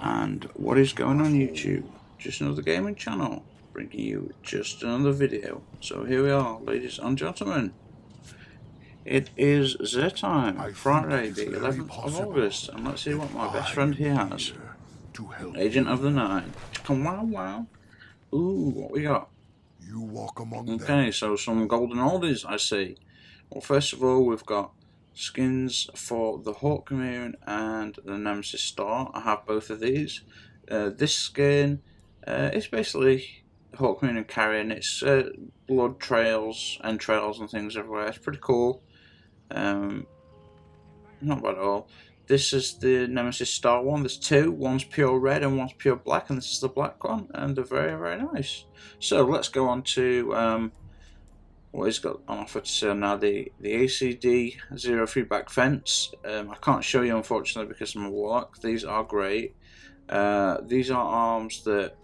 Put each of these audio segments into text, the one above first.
And what is going on YouTube? Just another gaming channel, bringing you just another video. So here we are, ladies and gentlemen. It is Z time, Friday the 11th of August, and let's see what my best friend here has. Agent of the Nine. Wow wow. Ooh, what we got? You walk among Okay, so some golden oldies I see. Well, first of all, we've got skins for the Hawk Moon and the Nemesis Star. I have both of these. This skin is basically Hawk Moon and Carrion. It's blood trails, entrails and things everywhere. It's pretty cool. Not bad at all. This is the Nemesis Star one. There's two. One's pure red and one's pure black, and this is the black one, and they're very, very nice. So let's go on to what he's got on offer to sale now. The ACD 0 feedback fence. I can't show you unfortunately because I'm a warlock. These are great. These are arms that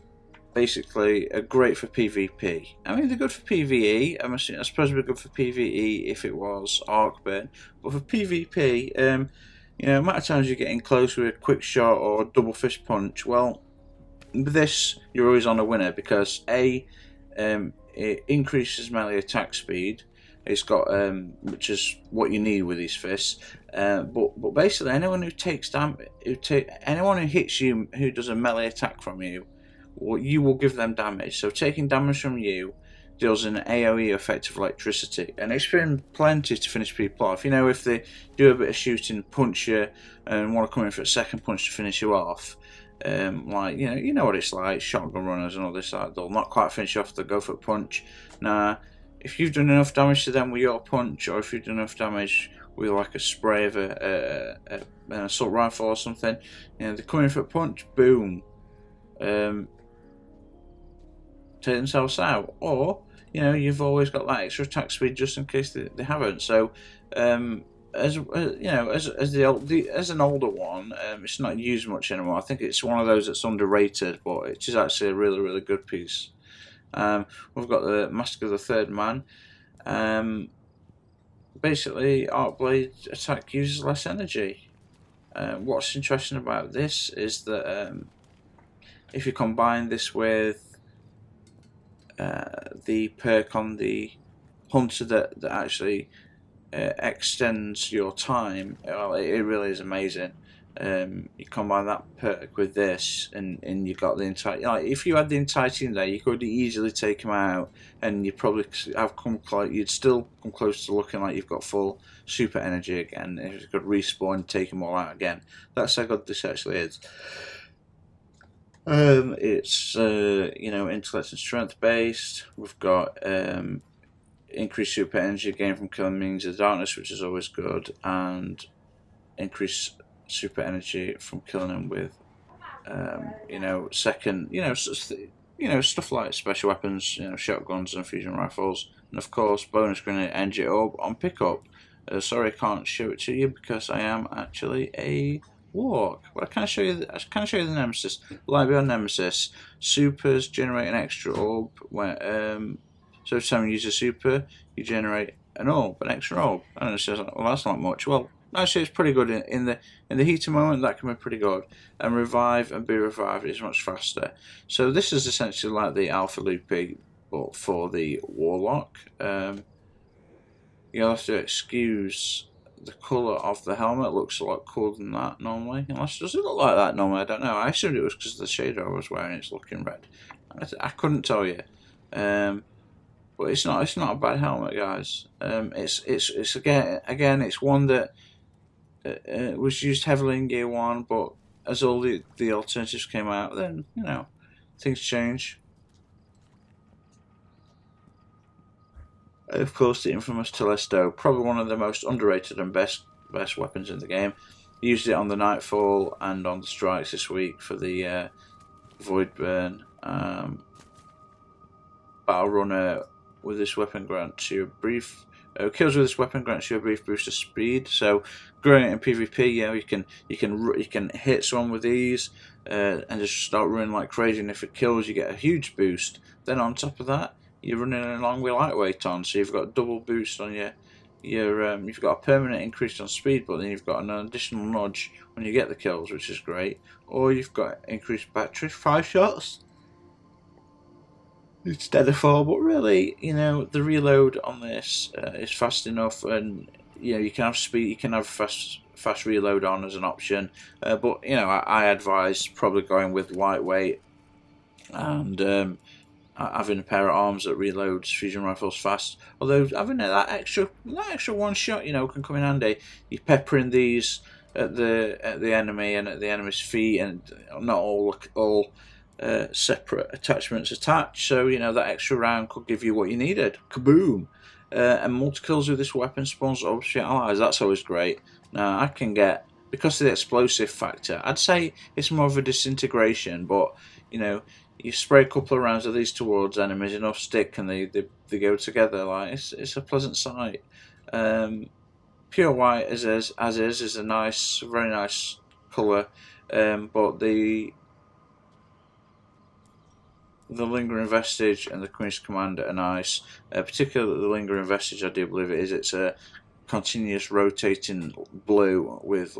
basically are great for PvP. I mean, they're good for PvE. I suppose they're good for PvE if it was Arcburn, but for PvP, you know, amount of times you're getting close with a quick shot or double fist punch. Well, with this, you're always on a winner because it increases melee attack speed. It's got which is what you need with these fists. But basically, anyone who takes anyone who hits you who does a melee attack from you, you will give them damage. So taking damage from you deals an AoE effect of electricity, and it's been plenty to finish people off. You know, if they do a bit of shooting, punch you, and want to come in for a second punch to finish you off, like you know what it's like, shotgun runners and all this. Like, they'll not quite finish off, they'll go for a punch. Now, if you've done enough damage to them with your punch, or if you've done enough damage with like a spray of an assault rifle or something, you know, they come in for a punch, boom, take themselves out. Or you know, you've always got that extra attack speed just in case they haven't. So as you know, as an older one, it's not used much anymore. I think it's one of those that's underrated, but it is actually a really, really good piece. We've got the Mask of the Third Man. Basically, Arc Blade attack uses less energy. What's interesting about this is that if you combine this with the perk on the Hunter that actually extends your time, well, it really is amazing. You combine that perk with this, and you got the entire. Like, if you had the entire team there, you could easily take them out, and you probably have you'd still come close to looking like you've got full super energy again. If you could respawn and take them all out again, that's how good this actually is. It's you know, intellect and strength based. We've got increased super energy gained from killing minions of darkness, which is always good, and increased super energy from killing them with you know, stuff like special weapons, you know, shotguns and fusion rifles, and of course bonus grenade energy orb on pickup. Sorry, I can't show it to you because I am actually a warlock. But I can show you the Nemesis. Light Beyond Nemesis. Supers generate an extra orb where so every time you use a super, you generate an extra orb. And it says, well, that's not much. Well, actually, it's pretty good in the heat of moment. That can be pretty good. And revive and be revived is much faster. So this is essentially like the Alpha Loopy, but for the warlock. You'll have to excuse the colour of the helmet. Looks a lot cooler than that normally. Unless, does it look like that normally? I don't know. I assumed it was because of the shader I was wearing. It's looking red. I couldn't tell you. But it's not a bad helmet, guys. It's again it's one that was used heavily in Gear 1, but as all the alternatives came out, then, you know, things change. Of course, the infamous Telesto, probably one of the most underrated and best weapons in the game. Used it on the Nightfall and on the strikes this week for the Void Burn. Battle Runner with this weapon grants you a brief kills with this weapon grants you a brief boost of speed. So great in PvP. You know, you can hit someone with these and just start running like crazy, and if it kills, you get a huge boost. Then on top of that, you're running along with lightweight on, so you've got double boost on your you've got a permanent increase on speed, but then you've got an additional nudge when you get the kills, which is great. Or you've got increased battery, 5 shots instead of 4. But really, the reload on this is fast enough, and you can have speed, you can have fast reload on as an option. But I advise probably going with lightweight and having a pair of arms that reloads fusion rifles fast. Although having that extra one shot, can come in handy. You're peppering these at the enemy and at the enemy's feet, and not all separate attachments attached. So that extra round could give you what you needed. Kaboom! And multi kills with this weapon spawns obviously allies. That's always great. Now I can get, because of the explosive factor, I'd say it's more of a disintegration, but you spray a couple of rounds of these towards enemies, enough stick, and they go together. Like it's a pleasant sight. Pure white as is a nice, very nice colour, but the lingering vestige and the Queen's Command are nice. Particularly the lingering vestige, I do believe it is. It's a continuous rotating blue with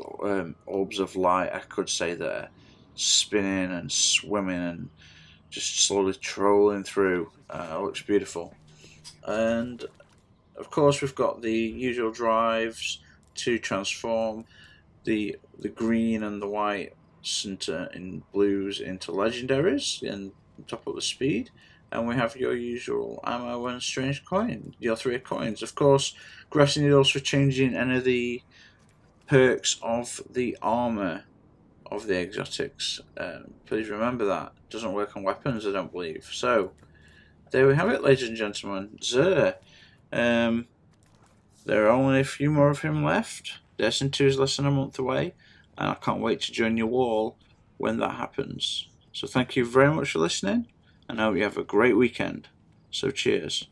orbs of light, I could say, there, spinning and swimming and just slowly trolling through. Looks beautiful. And of course we've got the usual drives to transform the green and the white center in blues into legendaries and top up the speed. And we have your usual ammo and strange coin, your 3 coins. Of course, grass needles for changing any of the perks of the armor of the exotics. Please remember that. It doesn't work on weapons, I don't believe. So, there we have it, ladies and gentlemen. XUR. There are only a few more of him left. Destiny 2 is less than a month away, and I can't wait to join you all when that happens. So thank you very much for listening, and I hope you have a great weekend. So cheers.